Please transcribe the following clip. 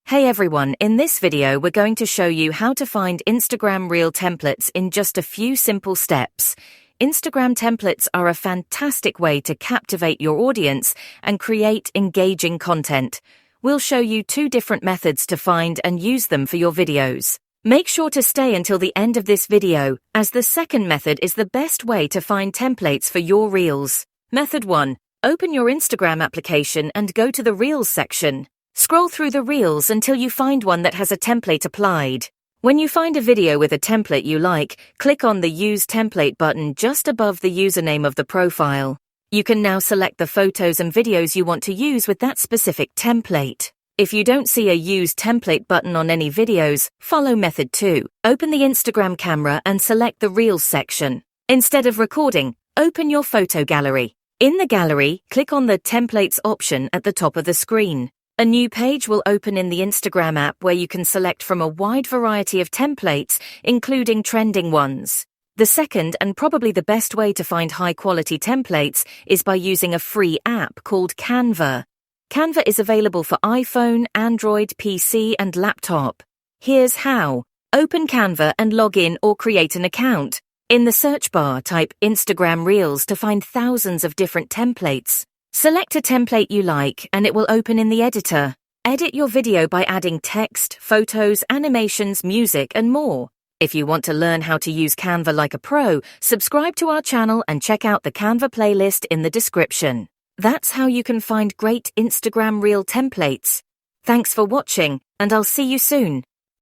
Hey everyone, in this video we're going to show you how to find Instagram Reel templates in just a few simple steps. Instagram templates are a fantastic way to captivate your audience and create engaging content. We'll show you two different methods to find and use them for your videos. Make sure to stay until the end of this video, as the second method is the best way to find templates for your Reels. Method 1. Open your Instagram application and go to the Reels section. Scroll through the Reels until you find one that has a template applied. When you find a video with a template you like, click on the Use Template button just above the username of the profile. You can now select the photos and videos you want to use with that specific template. If you don't see a Use Template button on any videos, follow method 2. Open the Instagram camera and select the Reels section. Instead of recording, open your photo gallery. In the gallery, click on the Templates option at the top of the screen. A new page will open in the Instagram app where you can select from a wide variety of templates, including trending ones. The second and probably the best way to find high-quality templates is by using a free app called Canva. Canva is available for iPhone, Android, PC, and laptop. Here's how. Open Canva and log in or create an account. In the search bar, type Instagram Reels to find thousands of different templates. Select a template you like and it will open in the editor. Edit your video by adding text, photos, animations, music, and more. If you want to learn how to use Canva like a pro, subscribe to our channel and check out the Canva playlist in the description. That's how you can find great Instagram Reel templates. Thanks for watching, and I'll see you soon.